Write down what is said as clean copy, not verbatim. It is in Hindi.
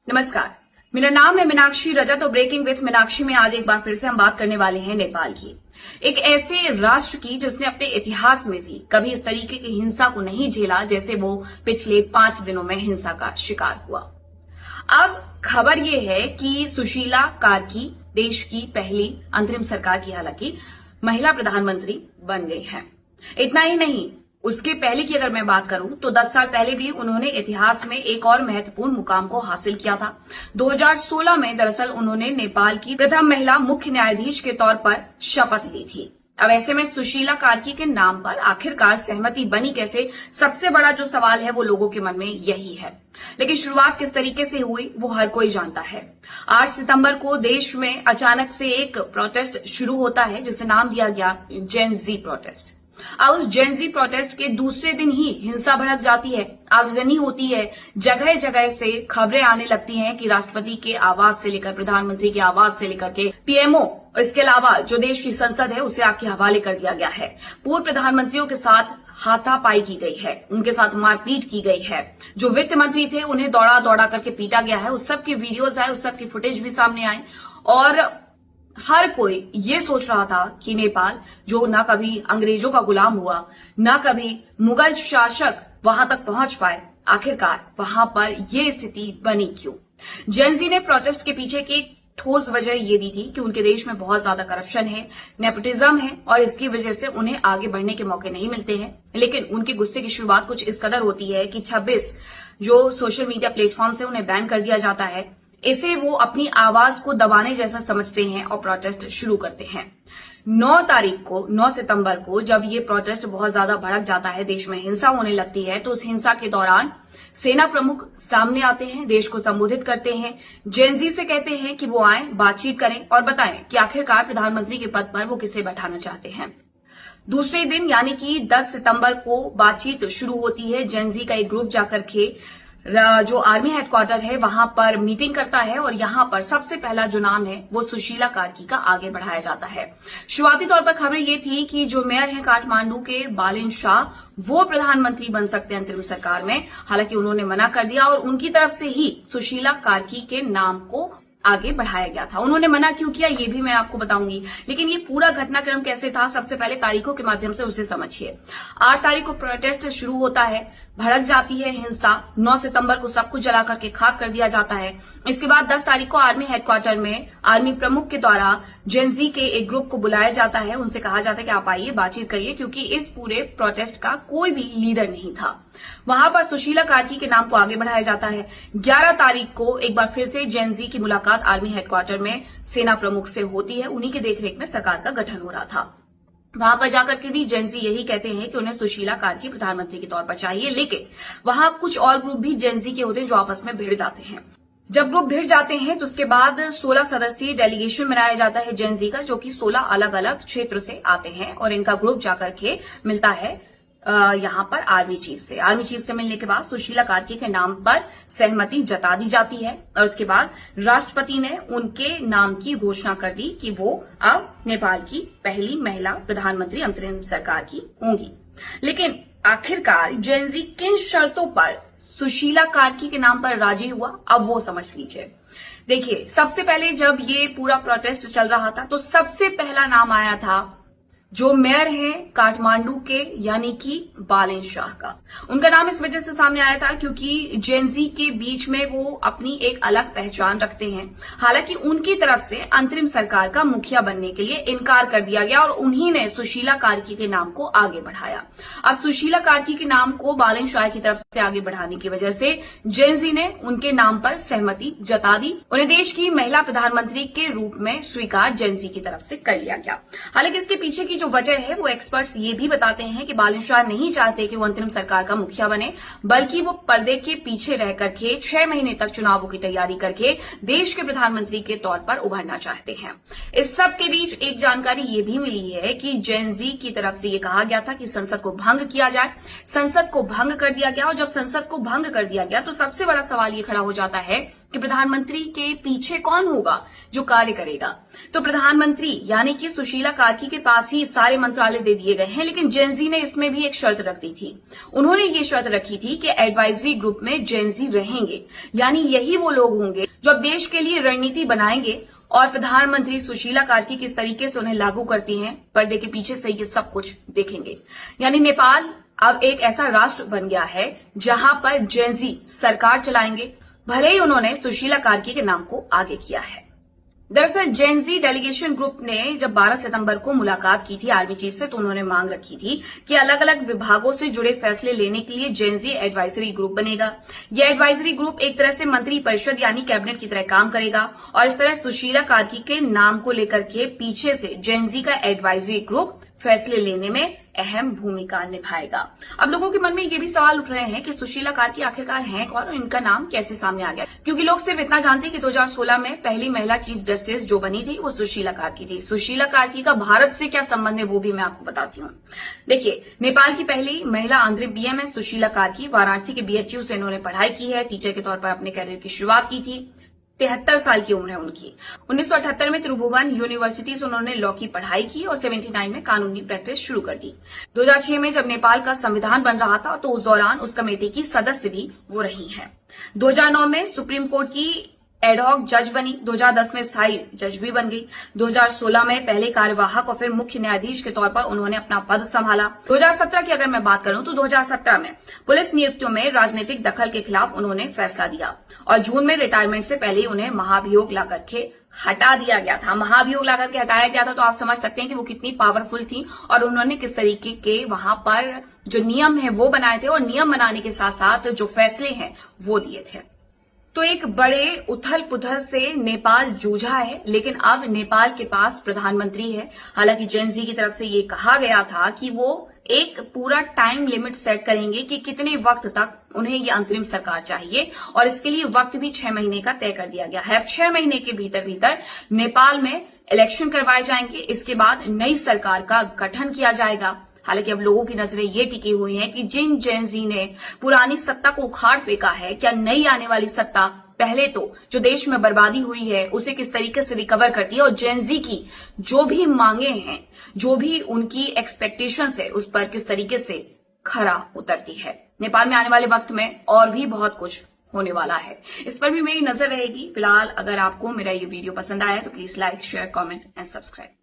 नमस्कार, मेरा नाम है मीनाक्षी रजत और ब्रेकिंग विथ मीनाक्षी में आज एक बार फिर से हम बात करने वाले हैं नेपाल की। एक ऐसे राष्ट्र की जिसने अपने इतिहास में भी कभी इस तरीके की हिंसा को नहीं झेला जैसे वो पिछले 5 दिनों में हिंसा का शिकार हुआ। अब खबर ये है कि सुशीला कार्की देश की पहली अंतरिम सरकार की हालांकि महिला प्रधानमंत्री बन गई हैं। इतना ही नहीं, उसके पहले की अगर मैं बात करूं तो 10 साल पहले भी उन्होंने इतिहास में एक और महत्वपूर्ण मुकाम को हासिल किया था। 2016 में दरअसल उन्होंने नेपाल की प्रथम महिला मुख्य न्यायाधीश के तौर पर शपथ ली थी। अब ऐसे में सुशीला कार्की के नाम पर आखिरकार सहमति बनी कैसे, सबसे बड़ा जो सवाल है वो लोगों के मन में यही है। लेकिन शुरुआत किस तरीके से हुई वो हर कोई जानता है। 8 सितंबर को देश में अचानक से एक प्रोटेस्ट शुरू होता है जिसे नाम दिया गया जेन जी प्रोटेस्ट। अब उस जेन जी प्रोटेस्ट के दूसरे दिन ही हिंसा भड़क जाती है, आगजनी होती है। जगह जगह से खबरें आने लगती हैं कि राष्ट्रपति के आवास से लेकर प्रधानमंत्री के आवास से लेकर के पीएमओ, इसके अलावा जो देश की संसद है उसे आग के हवाले कर दिया गया है। पूर्व प्रधानमंत्रियों के साथ हाथापाई की गई है, उनके साथ मारपीट की गई है। जो वित्त मंत्री थे उन्हें दौड़ा दौड़ा करके पीटा गया है। उस सब की वीडियोज आए, उस सब की फुटेज भी सामने आई और हर कोई ये सोच रहा था कि नेपाल जो ना कभी अंग्रेजों का गुलाम हुआ, ना कभी मुगल शासक वहां तक पहुंच पाए, आखिरकार वहां पर ये स्थिति बनी क्यों। जेन जी ने प्रोटेस्ट के पीछे की ठोस वजह ये दी थी कि उनके देश में बहुत ज्यादा करप्शन है, नेपोटिज्म है और इसकी वजह से उन्हें आगे बढ़ने के मौके नहीं मिलते हैं। लेकिन उनके गुस्से की शुरुआत कुछ इस कदर होती है कि 26 जो सोशल मीडिया प्लेटफॉर्म से उन्हें बैन कर दिया जाता है। इसे वो अपनी आवाज को दबाने जैसा समझते हैं और प्रोटेस्ट शुरू करते हैं। 9 सितंबर को जब ये प्रोटेस्ट बहुत ज्यादा भड़क जाता है, देश में हिंसा होने लगती है, तो उस हिंसा के दौरान सेना प्रमुख सामने आते हैं, देश को संबोधित करते हैं, जेन जी से कहते हैं कि वो आए, बातचीत करें और बताएं कि आखिरकार प्रधानमंत्री के पद पर वो किसे बैठाना चाहते हैं। दूसरे दिन यानी कि 10 सितंबर को बातचीत शुरू होती है। जेन जी का एक ग्रुप जाकर के जो आर्मी हेडक्वार्टर है वहां पर मीटिंग करता है और यहां पर सबसे पहला जो नाम है वो सुशीला कार्की का आगे बढ़ाया जाता है। शुरुआती तौर पर खबर ये थी कि जो मेयर हैं काठमांडू के बालेन शाह, वो प्रधानमंत्री बन सकते हैं अंतरिम सरकार में। हालांकि उन्होंने मना कर दिया और उनकी तरफ से ही सुशीला कार्की के नाम को आगे बढ़ाया गया था। उन्होंने मना क्यों किया ये भी मैं आपको बताऊंगी, लेकिन ये पूरा घटनाक्रम कैसे था सबसे पहले तारीखों के माध्यम से उसे समझिए। 8 तारीख को प्रोटेस्ट शुरू होता है, भड़क जाती है हिंसा। 9 सितंबर को सब कुछ जला करके खाक कर दिया जाता है। इसके बाद 10 तारीख को आर्मी हेडक्वार्टर में आर्मी प्रमुख के द्वारा जेन जी के एक ग्रुप को बुलाया जाता है। उनसे कहा जाता है कि आप आइए, बातचीत करिए, क्योंकि इस पूरे प्रोटेस्ट का कोई भी लीडर नहीं था। वहां पर सुशीला कार्की के नाम को आगे बढ़ाया जाता है। 11 तारीख को एक बार फिर से जेन जी की मुलाकात आर्मी हेडक्वार्टर में सेना प्रमुख से होती है। उन्हीं के देखरेख में सरकार का गठन हो रहा था। वहां पर जाकर के भी जेन जी यही कहते हैं कि उन्हें सुशीला कार्की प्रधानमंत्री के तौर पर चाहिए, लेकिन वहां कुछ और ग्रुप भी जेन जी के होते हैं जो आपस में भिड़ जाते हैं। जब ग्रुप भिड़ जाते हैं तो उसके बाद 16 सदस्यीय डेलीगेशन बनाया जाता है जेन जी का, जो कि 16 अलग अलग क्षेत्र से आते हैं और इनका ग्रुप जाकर के मिलता है यहां पर आर्मी चीफ से। आर्मी चीफ से मिलने के बाद सुशीला कार्की के नाम पर सहमति जता दी जाती है और उसके बाद राष्ट्रपति ने उनके नाम की घोषणा कर दी कि वो अब नेपाल की पहली महिला प्रधानमंत्री अंतरिम सरकार की होंगी। लेकिन आखिरकार जेन जी किन शर्तों पर सुशीला कार्की के नाम पर राजी हुआ, अब वो समझ लीजिए। देखिए, सबसे पहले जब ये पूरा प्रोटेस्ट चल रहा था तो सबसे पहला नाम आया था जो मेयर हैं काठमांडू के यानी कि बालेन शाह का। उनका नाम इस वजह से सामने आया था क्योंकि जेन जी के बीच में वो अपनी एक अलग पहचान रखते हैं। हालांकि उनकी तरफ से अंतरिम सरकार का मुखिया बनने के लिए इनकार कर दिया गया और उन्हीं ने सुशीला कार्की के नाम को आगे बढ़ाया। अब सुशीला कार्की के नाम को बालेन शाह की तरफ से आगे बढ़ाने की वजह से जेन जी ने उनके नाम पर सहमति जता दी। उन्हें देश की महिला प्रधानमंत्री के रूप में स्वीकार जेन जी की तरफ से कर लिया गया। हालांकि इसके पीछे की जो वजह है वो एक्सपर्ट्स ये भी बताते हैं कि बालेन शाह नहीं चाहते कि वो अंतरिम सरकार का मुखिया बने, बल्कि वो पर्दे के पीछे रह करके 6 महीने तक चुनावों की तैयारी करके देश के प्रधानमंत्री के तौर पर उभरना चाहते हैं। इस सब के बीच एक जानकारी ये भी मिली है कि जेन जी की तरफ से ये कहा गया था कि संसद को भंग किया जाए। संसद को भंग कर दिया गया और जब संसद को भंग कर दिया गया तो सबसे बड़ा सवाल ये खड़ा हो जाता है कि प्रधानमंत्री के पीछे कौन होगा जो कार्य करेगा। तो प्रधानमंत्री यानी कि सुशीला कार्की के पास ही सारे मंत्रालय दे दिए गए हैं, लेकिन जेनजी ने इसमें भी एक शर्त रख दी थी। उन्होंने ये शर्त रखी थी कि एडवाइजरी ग्रुप में जेनजी रहेंगे, यानी यही वो लोग होंगे जो अब देश के लिए रणनीति बनाएंगे और प्रधानमंत्री सुशीला कार्की किस तरीके से उन्हें लागू करती हैं, पर्दे के पीछे से ये सब कुछ देखेंगे। यानी नेपाल अब एक ऐसा राष्ट्र बन गया है जहां पर जेनजी सरकार चलाएंगे, भले ही उन्होंने सुशीला कार्की के नाम को आगे किया है। दरअसल जेनजी डेलीगेशन ग्रुप ने जब 12 सितंबर को मुलाकात की थी आर्मी चीफ से, तो उन्होंने मांग रखी थी कि अलग अलग विभागों से जुड़े फैसले लेने के लिए जेनजी एडवाइजरी ग्रुप बनेगा। यह एडवाइजरी ग्रुप एक तरह से मंत्री परिषद यानी कैबिनेट की तरह काम करेगा और इस तरह सुशीला कार्की के नाम को लेकर के पीछे से जेनजी का एडवाइजरी ग्रुप फैसले लेने में अहम भूमिका निभाएगा। अब लोगों के मन में ये भी सवाल उठ रहे हैं कि सुशीला कार्की आखिरकार हैं कौन और इनका नाम कैसे सामने आ गया, क्योंकि लोग सिर्फ इतना जानते हैं कि 2016 में पहली महिला चीफ जस्टिस जो बनी थी वो सुशीला कार्की थी। सुशीला कार्की का भारत से क्या संबंध है वो भी मैं आपको बताती हूँ। देखिए, नेपाल की पहली महिला अंतरिम पीएम है सुशीला कार्की। वाराणसी के बीएचयू से इन्होंने पढ़ाई की है, टीचर के तौर पर अपने करियर की शुरुआत की थी। 73 साल की उम्र है उनकी। 1978 में त्रिभुवन यूनिवर्सिटी से उन्होंने लॉ की पढ़ाई की और 79 में कानूनी प्रैक्टिस शुरू कर दी। 2006 में जब नेपाल का संविधान बन रहा था तो उस दौरान उस कमेटी की सदस्य भी वो रही हैं। 2009 में सुप्रीम कोर्ट की एडहॉक जज बनी। 2010 में स्थायी जज भी बन गई। 2016 में पहले कार्यवाहक और फिर मुख्य न्यायाधीश के तौर पर उन्होंने अपना पद संभाला। 2017 की अगर मैं बात करूं तो 2017 में पुलिस नियुक्तियों में राजनीतिक दखल के खिलाफ उन्होंने फैसला दिया और जून में रिटायरमेंट से पहले उन्हें महाभियोग लाकर के हटा दिया गया था। महाभियोग लाकर के हटाया गया था, तो आप समझ सकते हैं कि वो कितनी पावरफुल थी और उन्होंने किस तरीके के वहां पर जो नियम है वो बनाए थे और नियम बनाने के साथ साथ जो फैसले हैं वो दिए थे। तो एक बड़े उथल पुथल से नेपाल जूझा है, लेकिन अब नेपाल के पास प्रधानमंत्री है। हालांकि जेनजी की तरफ से ये कहा गया था कि वो एक पूरा टाइम लिमिट सेट करेंगे कि कितने वक्त तक उन्हें ये अंतरिम सरकार चाहिए और इसके लिए वक्त भी 6 महीने का तय कर दिया गया है। अब 6 महीने के भीतर भीतर नेपाल में इलेक्शन करवाए जाएंगे, इसके बाद नई सरकार का गठन किया जाएगा। हालांकि अब लोगों की नजरें ये टिकी हुई हैं कि जिन जेनजी ने पुरानी सत्ता को उखाड़ फेंका है, क्या नई आने वाली सत्ता पहले तो जो देश में बर्बादी हुई है उसे किस तरीके से रिकवर करती है और जेनजी की जो भी मांगे हैं, जो भी उनकी एक्सपेक्टेशंस है, उस पर किस तरीके से खरा उतरती है। नेपाल में आने वाले वक्त में और भी बहुत कुछ होने वाला है, इस पर भी मेरी नजर रहेगी। फिलहाल अगर आपको मेरा ये वीडियो पसंद आया तो please like, share, comment and subscribe.